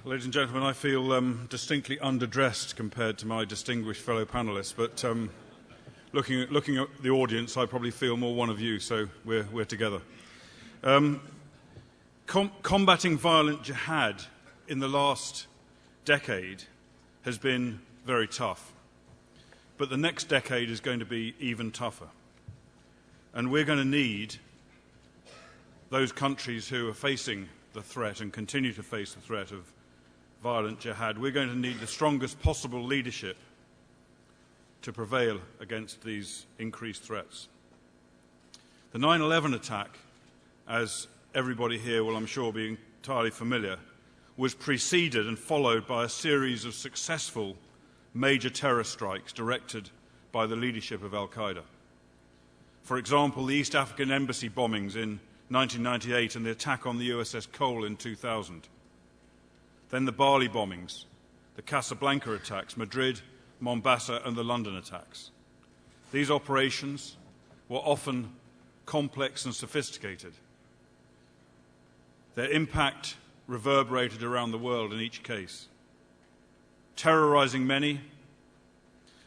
Ladies and gentlemen, I feel distinctly underdressed compared to my distinguished fellow panellists, but looking at the audience, I probably feel more one of you, so we're together. Combating violent jihad in the last decade has been very tough, but the next decade is going to be even tougher. And we're going to need those countries who are facing the threat and continue to face the threat of violent jihad. We're going to need the strongest possible leadership to prevail against these increased threats. The 9/11 attack, as everybody here will, I'm sure, be entirely familiar, was preceded and followed by a series of successful major terror strikes directed by the leadership of al-Qaeda. For example, the East African embassy bombings in 1998 and the attack on the USS Cole in 2000. Then the Bali bombings, the Casablanca attacks, Madrid, Mombasa and the London attacks. These operations were often complex and sophisticated. Their impact reverberated around the world in each case, terrorizing many,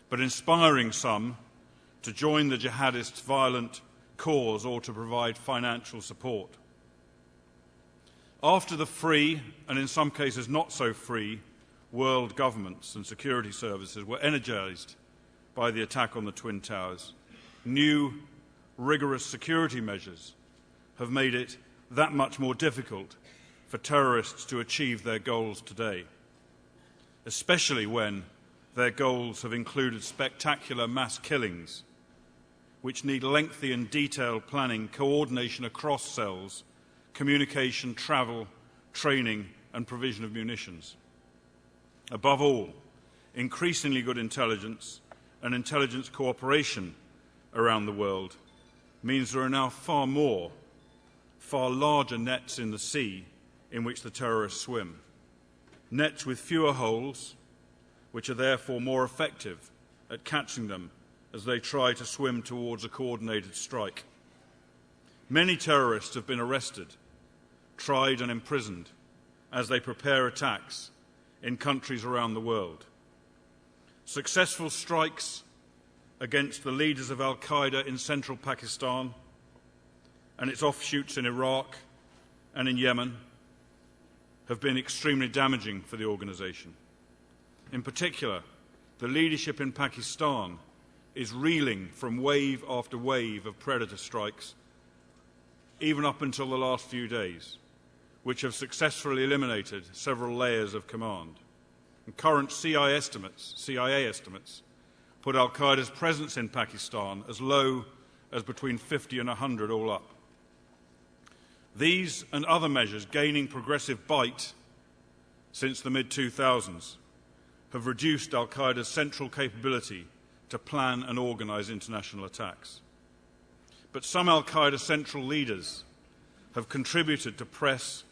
but inspiring some to join the jihadists' violent cause or to provide financial support. After the free, and in some cases not so free, world governments and security services were energized by the attack on the Twin Towers, new, rigorous security measures have made it that much more difficult for terrorists to achieve their goals today, especially when their goals have included spectacular mass killings, which need lengthy and detailed planning, coordination across cells, communication, travel, training and provision of munitions. Above all, increasingly good intelligence and intelligence cooperation around the world means there are now far larger nets in the sea in which the terrorists swim. Nets with fewer holes, which are therefore more effective at catching them as they try to swim towards a coordinated strike. Many terrorists have been arrested, tried and imprisoned as they prepare attacks in countries around the world. Successful strikes against the leaders of al-Qaeda in central Pakistan and its offshoots in Iraq and in Yemen have been extremely damaging for the organization. In particular, the leadership in Pakistan is reeling from wave after wave of predator strikes, even up until the last few days, which have successfully eliminated several layers of command. And current CIA estimates put al-Qaeda's presence in Pakistan as low as between 50 and 100 all up. These and other measures gaining progressive bite since the mid-2000s have reduced al-Qaeda's central capability to plan and organize international attacks. But some al-Qaeda central leaders have contributed to press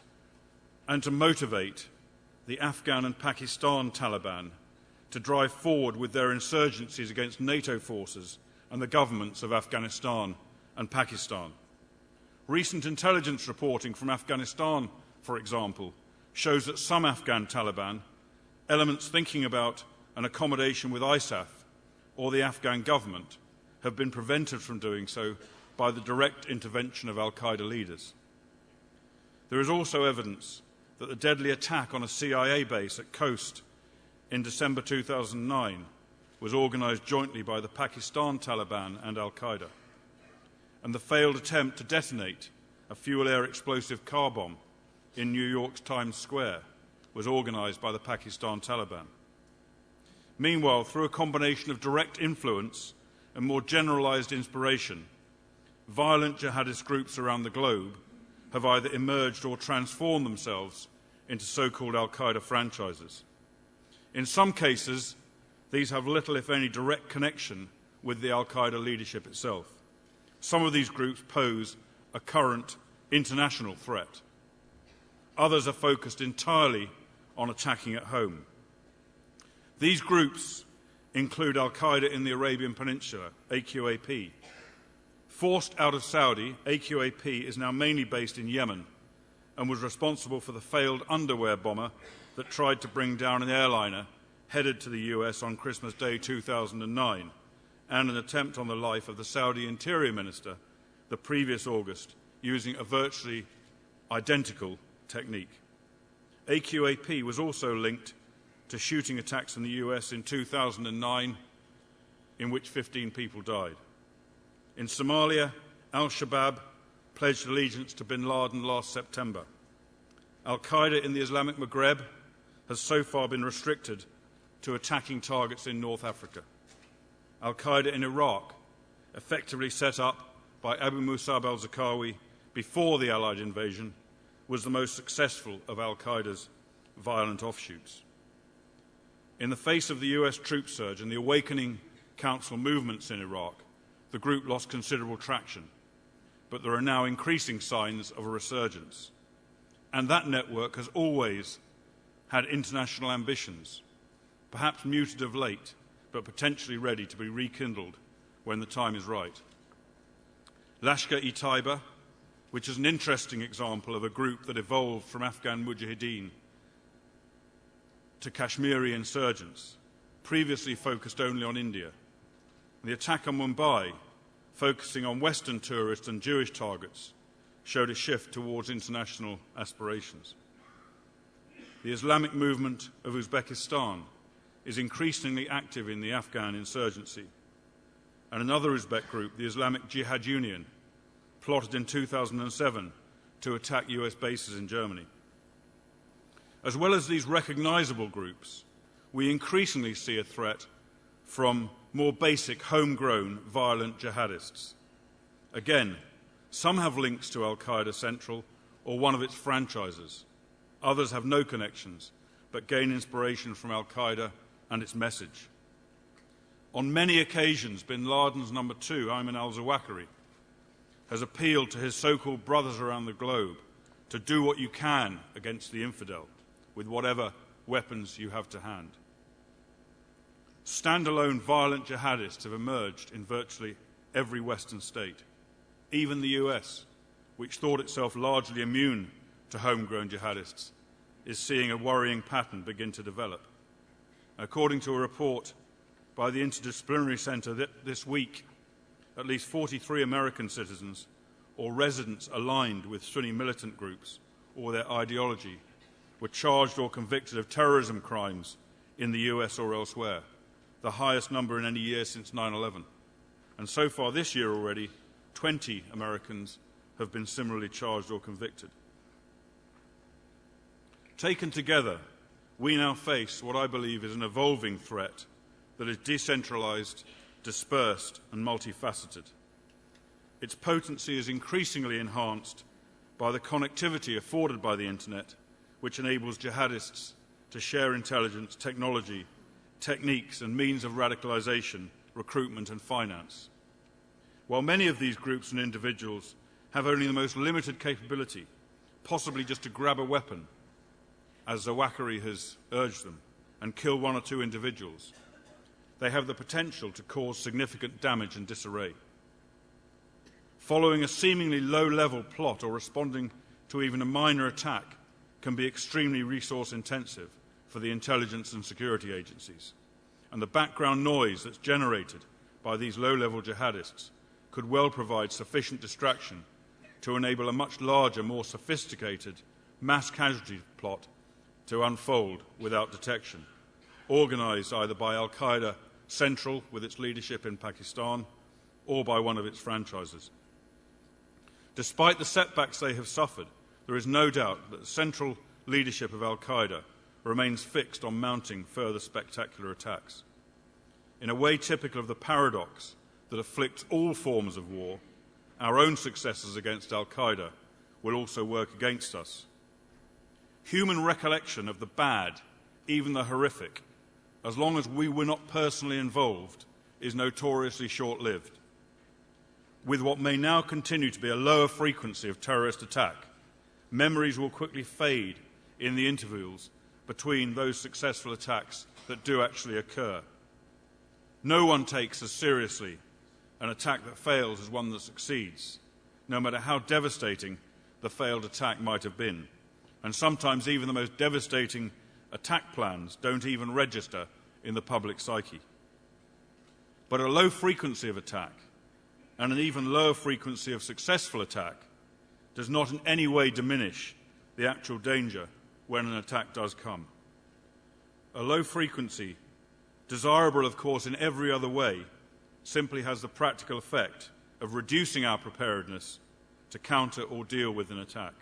and to motivate the Afghan and Pakistan Taliban to drive forward with their insurgencies against NATO forces and the governments of Afghanistan and Pakistan. Recent intelligence reporting from Afghanistan, for example, shows that some Afghan Taliban, elements thinking about an accommodation with ISAF or the Afghan government, have been prevented from doing so by the direct intervention of al-Qaeda leaders. There is also evidence that the deadly attack on a CIA base at Khost in December 2009 was organized jointly by the Pakistan Taliban and al-Qaeda, and the failed attempt to detonate a fuel-air explosive car bomb in New York's Times Square was organized by the Pakistan Taliban. Meanwhile, through a combination of direct influence and more generalized inspiration, violent jihadist groups around the globe have either emerged or transformed themselves into so-called al-Qaeda franchises. In some cases, these have little, if any, direct connection with the al-Qaeda leadership itself. Some of these groups pose a current international threat. Others are focused entirely on attacking at home. These groups include al-Qaeda in the Arabian Peninsula, AQAP. Forced out of Saudi, AQAP is now mainly based in Yemen and was responsible for the failed underwear bomber that tried to bring down an airliner headed to the US on Christmas Day 2009, and an attempt on the life of the Saudi Interior Minister the previous August using a virtually identical technique. AQAP was also linked to shooting attacks in the US in 2009, in which 15 people died. In Somalia, al-Shabaab pledged allegiance to bin Laden last September. Al-Qaeda in the Islamic Maghreb has so far been restricted to attacking targets in North Africa. Al-Qaeda in Iraq, effectively set up by Abu Musab al-Zarqawi before the Allied invasion, was the most successful of al-Qaeda's violent offshoots. In the face of the US troop surge and the awakening council movements in Iraq, the group lost considerable traction, but there are now increasing signs of a resurgence. And that network has always had international ambitions, perhaps muted of late, but potentially ready to be rekindled when the time is right. Lashkar-e-Taiba, which is an interesting example of a group that evolved from Afghan Mujahideen to Kashmiri insurgents, previously focused only on India. The attack on Mumbai, focusing on Western tourist and Jewish targets, showed a shift towards international aspirations. The Islamic movement of Uzbekistan is increasingly active in the Afghan insurgency, and another Uzbek group, the Islamic Jihad Union, plotted in 2007 to attack US bases in Germany. As well as these recognizable groups, we increasingly see a threat from more basic, homegrown, violent jihadists. Again, some have links to Al-Qaeda Central or one of its franchises. Others have no connections, but gain inspiration from Al-Qaeda and its message. On many occasions, bin Laden's number 2, Ayman al-Zawahiri, has appealed to his so-called brothers around the globe to do what you can against the infidel, with whatever weapons you have to hand. Standalone violent jihadists have emerged in virtually every Western state. Even the US, which thought itself largely immune to homegrown jihadists, is seeing a worrying pattern begin to develop. According to a report by the Interdisciplinary Center this week, at least 43 American citizens or residents aligned with Sunni militant groups or their ideology were charged or convicted of terrorism crimes in the US or elsewhere, the highest number in any year since 9/11. And so far this year already, 20 Americans have been similarly charged or convicted. Taken together, we now face what I believe is an evolving threat that is decentralized, dispersed, and multifaceted. Its potency is increasingly enhanced by the connectivity afforded by the Internet, which enables jihadists to share intelligence, technology, techniques, and means of radicalization, recruitment, and finance. While many of these groups and individuals have only the most limited capability, possibly just to grab a weapon, as Zawahiri has urged them, and kill 1 or 2 individuals, they have the potential to cause significant damage and disarray. Following a seemingly low-level plot or responding to even a minor attack can be extremely resource-intensive for the intelligence and security agencies, and the background noise that's generated by these low-level jihadists could well provide sufficient distraction to enable a much larger, more sophisticated mass casualty plot to unfold without detection, organized either by Al-Qaeda Central with its leadership in Pakistan or by one of its franchises. Despite the setbacks they have suffered, there is no doubt that the central leadership of Al-Qaeda remains fixed on mounting further spectacular attacks. In a way typical of the paradox that afflicts all forms of war, our own successes against Al-Qaeda will also work against us. Human recollection of the bad, even the horrific, as long as we were not personally involved, is notoriously short-lived. With what may now continue to be a lower frequency of terrorist attack, memories will quickly fade in the intervals between those successful attacks that do actually occur. No one takes as seriously an attack that fails as one that succeeds, no matter how devastating the failed attack might have been. And sometimes even the most devastating attack plans don't even register in the public psyche. But a low frequency of attack and an even lower frequency of successful attack does not in any way diminish the actual danger when an attack does come. A low frequency, desirable of course in every other way, simply has the practical effect of reducing our preparedness to counter or deal with an attack.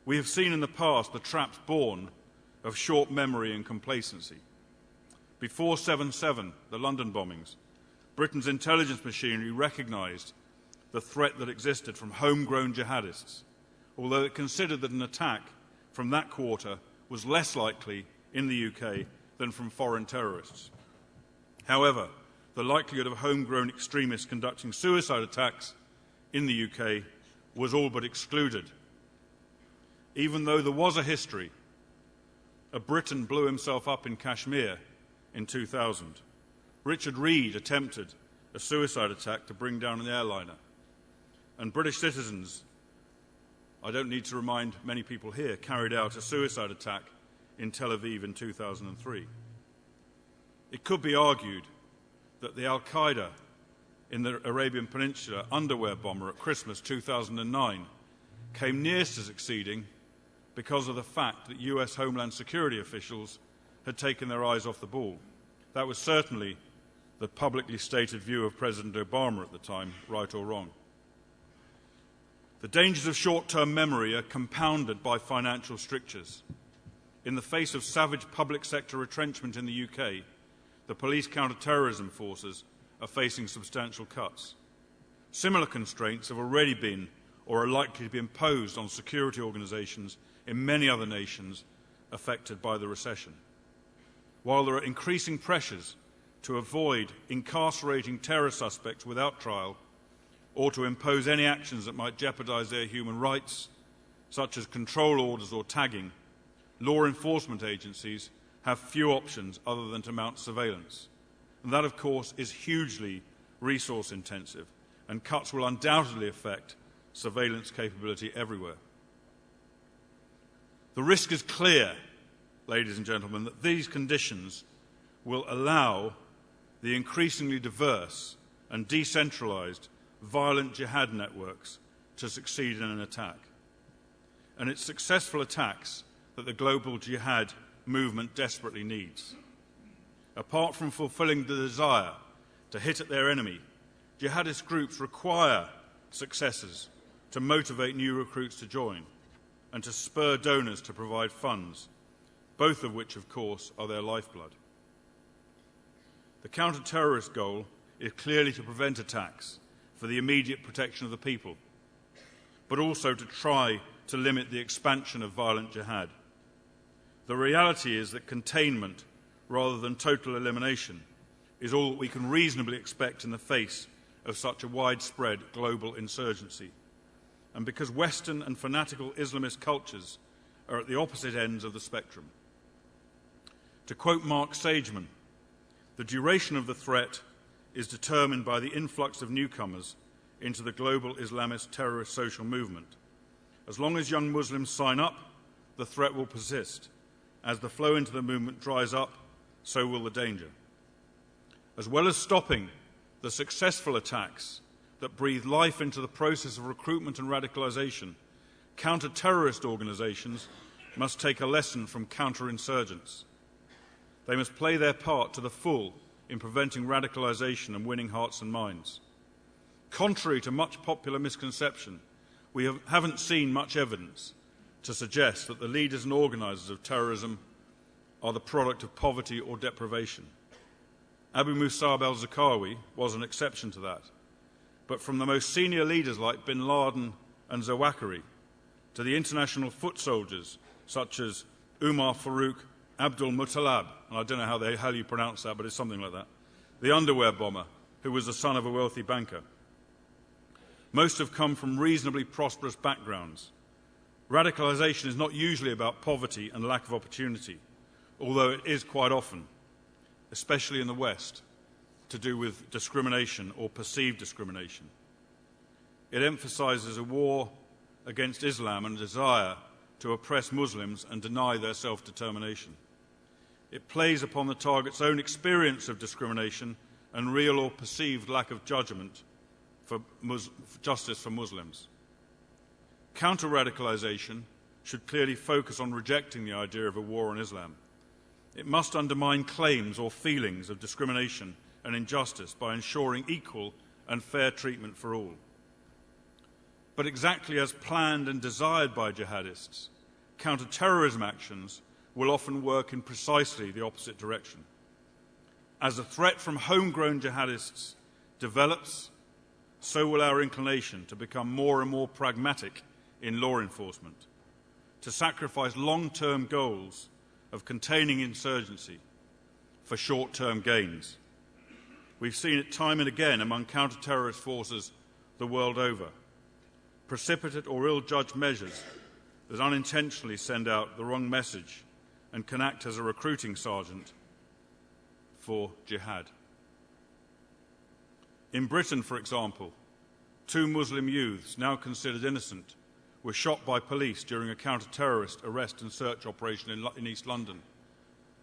We have seen in the past the traps born of short memory and complacency. Before 7/7, the London bombings, Britain's intelligence machinery recognised the threat that existed from homegrown jihadists, although it considered that an attack from that quarter was less likely in the UK than from foreign terrorists. However, the likelihood of homegrown extremists conducting suicide attacks in the UK was all but excluded. Even though there was a history, a Briton blew himself up in Kashmir in 2000. Richard Reed attempted a suicide attack to bring down an airliner. And British citizens, I don't need to remind many people here, carried out a suicide attack in Tel Aviv in 2003. It could be argued that the Al-Qaeda in the Arabian Peninsula underwear bomber at Christmas 2009 came nearest to succeeding because of the fact that US Homeland Security officials had taken their eyes off the ball. That was certainly the publicly stated view of President Obama at the time, right or wrong. The dangers of short-term memory are compounded by financial strictures. In the face of savage public sector retrenchment in the UK, the police counter-terrorism forces are facing substantial cuts. Similar constraints have already been or are likely to be imposed on security organisations in many other nations affected by the recession. While there are increasing pressures to avoid incarcerating terror suspects without trial or to impose any actions that might jeopardise their human rights, such as control orders or tagging, law enforcement agencies have few options other than to mount surveillance. And that, of course, is hugely resource intensive, and cuts will undoubtedly affect surveillance capability everywhere. The risk is clear, ladies and gentlemen, that these conditions will allow the increasingly diverse and decentralised violent jihad networks to succeed in an attack. And it's successful attacks that the global jihad movement desperately needs. Apart from fulfilling the desire to hit at their enemy, jihadist groups require successes to motivate new recruits to join and to spur donors to provide funds, both of which, of course, are their lifeblood. The counter-terrorist goal is clearly to prevent attacks for the immediate protection of the people, but also to try to limit the expansion of violent jihad. The reality is that containment, rather than total elimination, is all that we can reasonably expect in the face of such a widespread global insurgency. And because Western and fanatical Islamist cultures are at the opposite ends of the spectrum. To quote Mark Sageman, the duration of the threat is determined by the influx of newcomers into the global Islamist terrorist social movement. As long as young Muslims sign up, the threat will persist. As the flow into the movement dries up, so will the danger. As well as stopping the successful attacks that breathe life into the process of recruitment and radicalisation, counter-terrorist organisations must take a lesson from counter-insurgents. They must play their part to the full in preventing radicalisation and winning hearts and minds. Contrary to much popular misconception, we haven't seen much evidence to suggest that the leaders and organisers of terrorism are the product of poverty or deprivation. Abu Musab al-Zarqawi was an exception to that. But from the most senior leaders like bin Laden and Zawahiri to the international foot soldiers such as Umar Farouk Abdul Muttalab, and I don't know how the hell you pronounce that, but it's something like that, the underwear bomber who was the son of a wealthy banker. Most have come from reasonably prosperous backgrounds. Radicalisation is not usually about poverty and lack of opportunity, although it is quite often, especially in the West, to do with discrimination or perceived discrimination. It emphasises a war against Islam and a desire to oppress Muslims and deny their self-determination. It plays upon the target's own experience of discrimination and real or perceived lack of judgment for justice for Muslims. Counter-radicalization should clearly focus on rejecting the idea of a war on Islam. It must undermine claims or feelings of discrimination and injustice by ensuring equal and fair treatment for all. But exactly as planned and desired by jihadists, counter-terrorism actions will often work in precisely the opposite direction. As the threat from homegrown jihadists develops, so will our inclination to become more and more pragmatic in law enforcement, to sacrifice long-term goals of containing insurgency for short-term gains. We've seen it time and again among counter-terrorist forces the world over. Precipitate or ill-judged measures that unintentionally send out the wrong message and can act as a recruiting sergeant for jihad. In Britain, for example, 2 Muslim youths, now considered innocent, were shot by police during a counter-terrorist arrest and search operation in East London,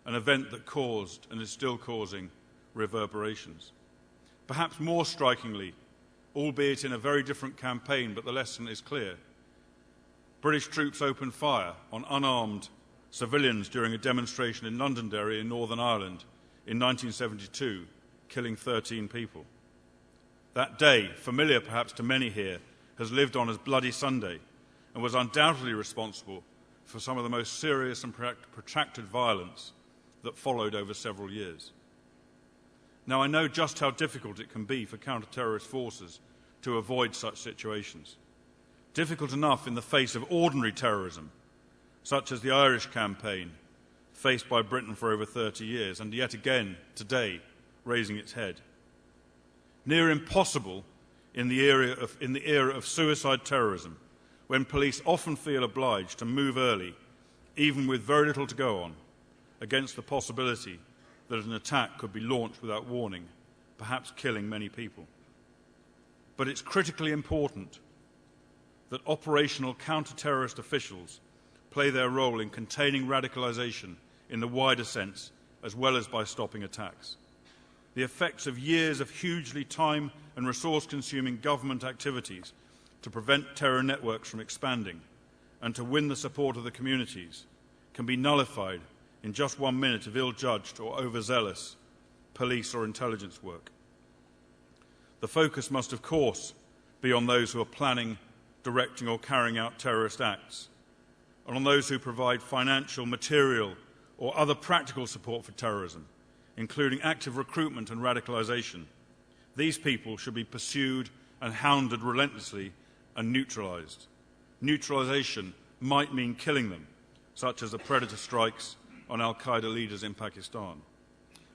an event that caused and is still causing reverberations. Perhaps more strikingly, albeit in a very different campaign, but the lesson is clear, British troops opened fire on unarmed civilians during a demonstration in Londonderry in Northern Ireland in 1972, killing 13 people. That day, familiar perhaps to many here, has lived on as Bloody Sunday and was undoubtedly responsible for some of the most serious and protracted violence that followed over several years. Now, I know just how difficult it can be for counter-terrorist forces to avoid such situations. Difficult enough in the face of ordinary terrorism, such as the Irish campaign, faced by Britain for over 30 years, and yet again, today, raising its head. Near impossible in the era of suicide terrorism, when police often feel obliged to move early, even with very little to go on, against the possibility that an attack could be launched without warning, perhaps killing many people. But it's critically important that operational counter-terrorist officials play their role in containing radicalization in the wider sense, as well as by stopping attacks. The effects of years of hugely time and resource-consuming government activities to prevent terror networks from expanding and to win the support of the communities can be nullified in just 1 minute of ill-judged or overzealous police or intelligence work. The focus must, of course, be on those who are planning, directing or carrying out terrorist acts, and on those who provide financial, material or other practical support for terrorism, including active recruitment and radicalization. These people should be pursued and hounded relentlessly and neutralized. Neutralization might mean killing them, such as the predator strikes on al-Qaeda leaders in Pakistan.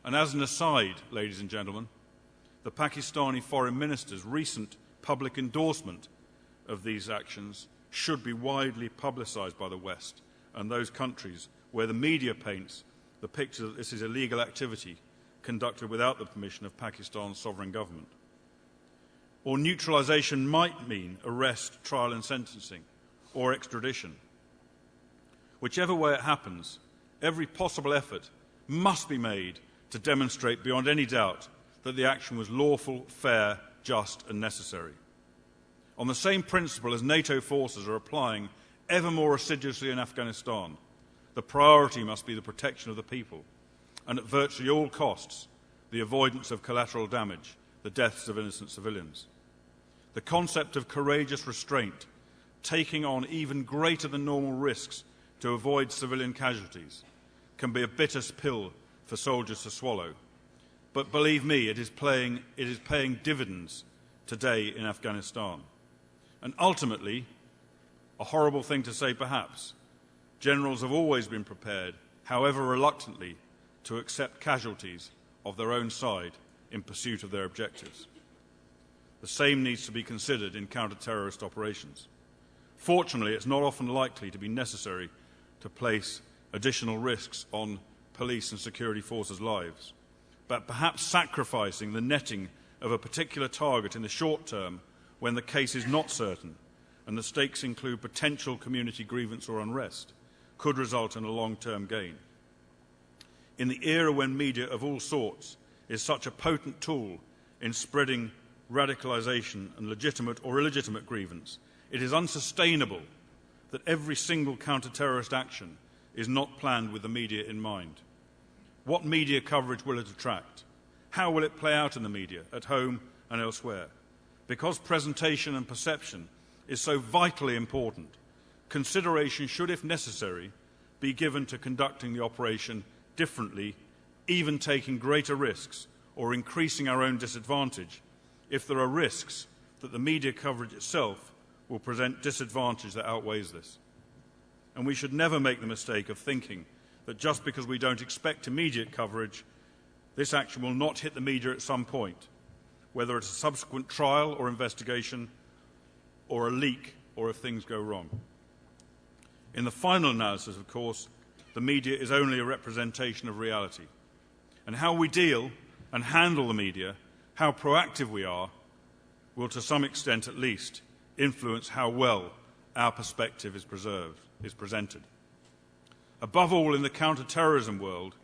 And as an aside, ladies and gentlemen, the Pakistani foreign minister's recent public endorsement of these actions should be widely publicized by the West and those countries where the media paints the picture that this is illegal activity conducted without the permission of Pakistan's sovereign government. Or neutralization might mean arrest, trial and sentencing, or extradition. Whichever way it happens, every possible effort must be made to demonstrate beyond any doubt that the action was lawful, fair, just and necessary. On the same principle as NATO forces are applying ever more assiduously in Afghanistan, the priority must be the protection of the people, and at virtually all costs, the avoidance of collateral damage, the deaths of innocent civilians. The concept of courageous restraint, taking on even greater than normal risks to avoid civilian casualties, can be a bitter pill for soldiers to swallow. But believe me, it is paying dividends today in Afghanistan. And ultimately, a horrible thing to say perhaps, generals have always been prepared, however reluctantly, to accept casualties of their own side in pursuit of their objectives. The same needs to be considered in counter-terrorist operations. Fortunately, it's not often likely to be necessary to place additional risks on police and security forces' lives, but perhaps sacrificing the netting of a particular target in the short term when the case is not certain and the stakes include potential community grievance or unrest, could result in a long-term gain. In the era when media of all sorts is such a potent tool in spreading radicalisation and legitimate or illegitimate grievance, it is unsustainable that every single counter-terrorist action is not planned with the media in mind. What media coverage will it attract? How will it play out in the media, at home and elsewhere? Because presentation and perception is so vitally important, consideration should, if necessary, be given to conducting the operation differently, even taking greater risks or increasing our own disadvantage if there are risks that the media coverage itself will present disadvantage that outweighs this. And we should never make the mistake of thinking that just because we don't expect immediate coverage, this action will not hit the media at some point, whether it's a subsequent trial or investigation, or a leak, or if things go wrong. In the final analysis, of course, the media is only a representation of reality. And how we deal and handle the media, how proactive we are, will to some extent at least influence how well our perspective is presented. Above all, in the counter-terrorism world,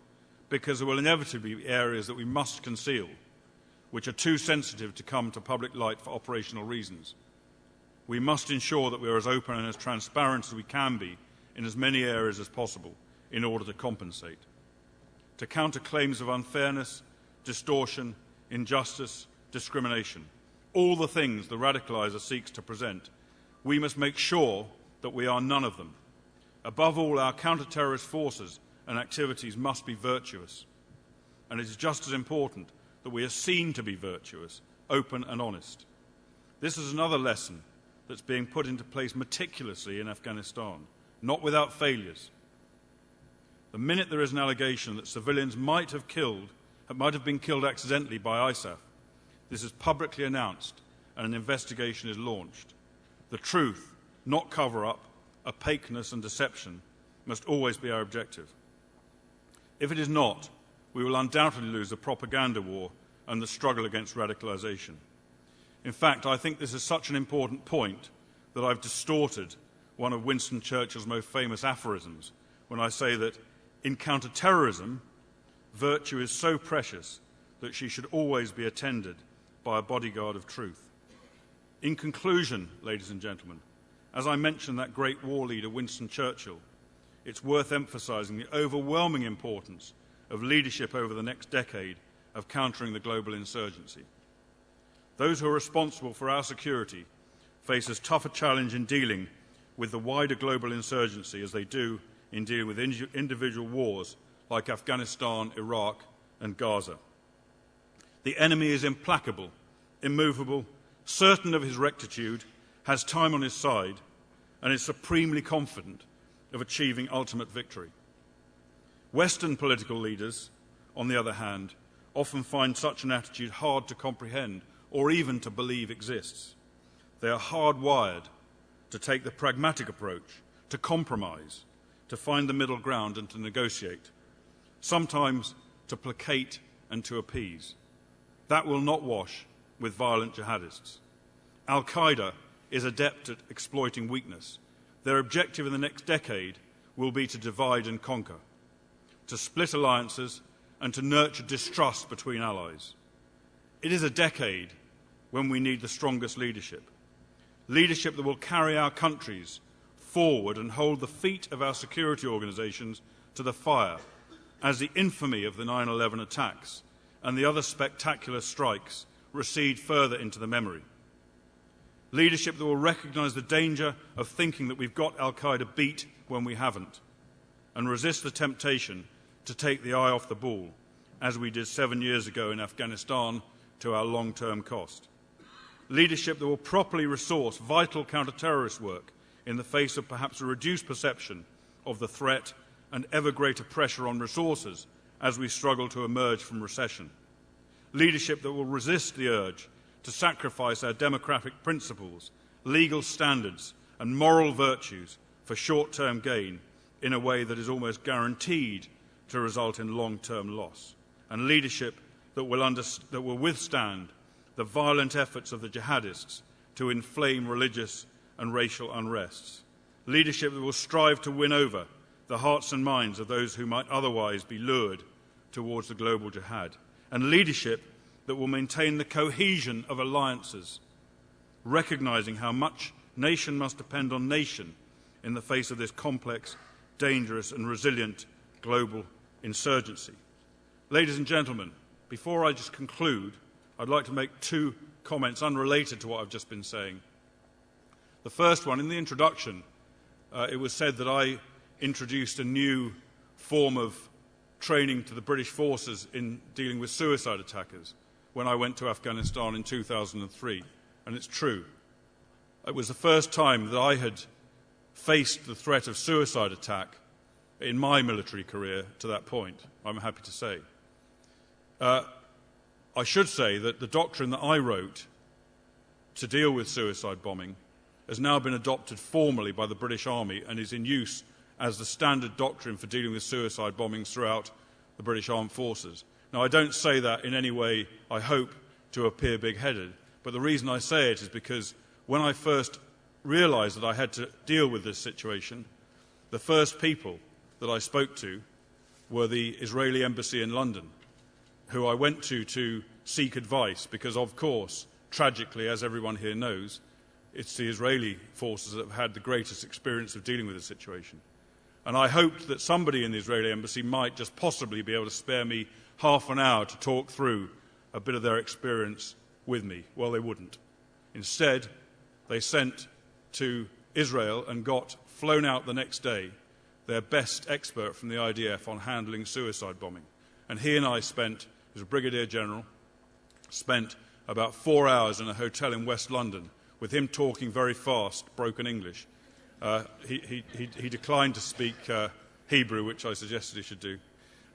because there will inevitably be areas that we must conceal, which are too sensitive to come to public light for operational reasons. We must ensure that we are as open and as transparent as we can be in as many areas as possible in order to compensate. To counter claims of unfairness, distortion, injustice, discrimination, all the things the radicaliser seeks to present, we must make sure that we are none of them. Above all, our counter-terrorist forces and activities must be virtuous. And it is just as important that we are seen to be virtuous, open and honest. This is another lesson that's being put into place meticulously in Afghanistan, not without failures. The minute there is an allegation that civilians might have been killed accidentally by ISAF, this is publicly announced and an investigation is launched. The truth, not cover-up, opaqueness and deception must always be our objective. If it is not, we will undoubtedly lose the propaganda war and the struggle against radicalisation. In fact, I think this is such an important point that I've distorted one of Winston Churchill's most famous aphorisms when I say that in counter-terrorism, virtue is so precious that she should always be attended by a bodyguard of truth. In conclusion, ladies and gentlemen, as I mentioned that great war leader Winston Churchill, it's worth emphasising the overwhelming importance of leadership over the next decade of countering the global insurgency. Those who are responsible for our security face as tough a challenge in dealing with the wider global insurgency as they do in dealing with individual wars like Afghanistan, Iraq and Gaza. The enemy is implacable, immovable, certain of his rectitude, has time on his side, and is supremely confident of achieving ultimate victory. Western political leaders, on the other hand, often find such an attitude hard to comprehend or even to believe exists. They are hardwired to take the pragmatic approach, to compromise, to find the middle ground and to negotiate, sometimes to placate and to appease. That will not wash with violent jihadists. Al-Qaeda is adept at exploiting weakness. Their objective in the next decade will be to divide and conquer, to split alliances and to nurture distrust between allies. It is a decade when we need the strongest leadership. Leadership that will carry our countries forward and hold the feet of our security organisations to the fire as the infamy of the 9/11 attacks and the other spectacular strikes recede further into the memory. Leadership that will recognise the danger of thinking that we've got Al-Qaeda beat when we haven't, and resist the temptation to take the eye off the ball, as we did 7 years ago in Afghanistan to our long-term cost. Leadership that will properly resource vital counter-terrorist work in the face of perhaps a reduced perception of the threat and ever greater pressure on resources as we struggle to emerge from recession. Leadership that will resist the urge to sacrifice our democratic principles, legal standards and moral virtues for short-term gain in a way that is almost guaranteed to result in long-term loss. And leadership that will withstand the violent efforts of the jihadists to inflame religious and racial unrests. Leadership that will strive to win over the hearts and minds of those who might otherwise be lured towards the global jihad. And leadership that will maintain the cohesion of alliances, recognizing how much nation must depend on nation in the face of this complex, dangerous and resilient global insurgency. Ladies and gentlemen, before I just conclude, I'd like to make two comments unrelated to what I've just been saying. The first one, in the introduction, it was said that I introduced a new form of training to the British forces in dealing with suicide attackers when I went to Afghanistan in 2003, and it's true. It was the first time that I had faced the threat of suicide attack in my military career to that point, I'm happy to say. I should say that the doctrine that I wrote to deal with suicide bombing has now been adopted formally by the British Army and is in use as the standard doctrine for dealing with suicide bombings throughout the British Armed Forces. Now, I don't say that in any way, I hope, to appear big-headed, but the reason I say it is because when I first realised that I had to deal with this situation, the first people that I spoke to were the Israeli embassy in London, who I went to seek advice because, of course, tragically, as everyone here knows, it's the Israeli forces that have had the greatest experience of dealing with the situation. And I hoped that somebody in the Israeli embassy might just possibly be able to spare me half an hour to talk through a bit of their experience with me. Well, they wouldn't. Instead, they sent to Israel and got flown out the next day their best expert from the IDF on handling suicide bombing. And he and I spent, he was a brigadier general, spent about 4 hours in a hotel in West London with him talking very fast, broken English. He declined to speak Hebrew, which I suggested he should do.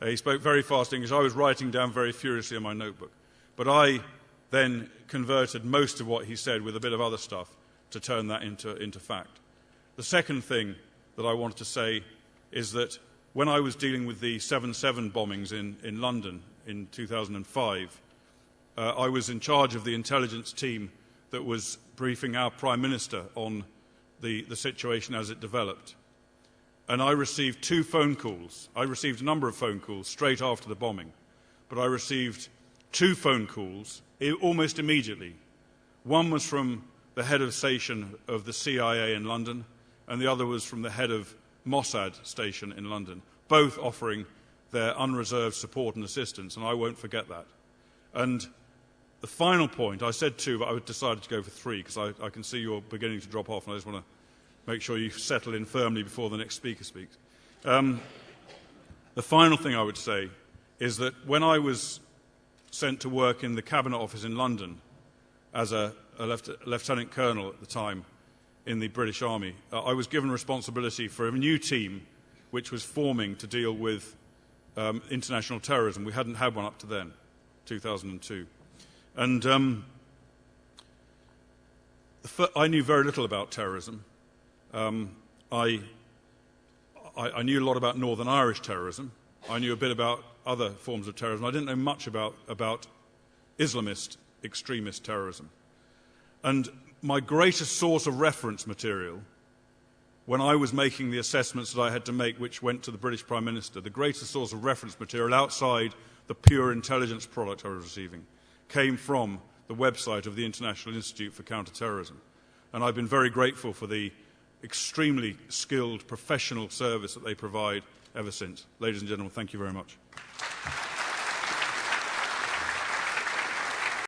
He spoke very fast English. I was writing down very furiously in my notebook. But I then converted most of what he said with a bit of other stuff to turn that into fact. The second thing that I wanted to say is that when I was dealing with the 7/7 bombings in London in 2005, I was in charge of the intelligence team that was briefing our Prime Minister on the situation as it developed. And I received 2 phone calls. I received a number of phone calls straight after the bombing, but I received 2 phone calls almost immediately. One was from the head of station of the CIA in London, and the other was from the head of Mossad station in London, both offering their unreserved support and assistance, and I won't forget that. And the final point, I said 2, but I decided to go for 3 because I can see you're beginning to drop off, and I just want to make sure you settle in firmly before the next speaker speaks. The final thing I would say is that when I was sent to work in the Cabinet Office in London as a lieutenant colonel at the time in the British Army, I was given responsibility for a new team which was forming to deal with international terrorism. We hadn't had one up to then, 2002. And I knew very little about terrorism. I knew a lot about Northern Irish terrorism. I knew a bit about other forms of terrorism. I didn't know much about Islamist extremist terrorism. And my greatest source of reference material, when I was making the assessments that I had to make, which went to the British Prime Minister, the greatest source of reference material outside the pure intelligence product I was receiving came from the website of the International Institute for Counter-Terrorism. And I've been very grateful for the extremely skilled professional service that they provide ever since. Ladies and gentlemen, thank you very much.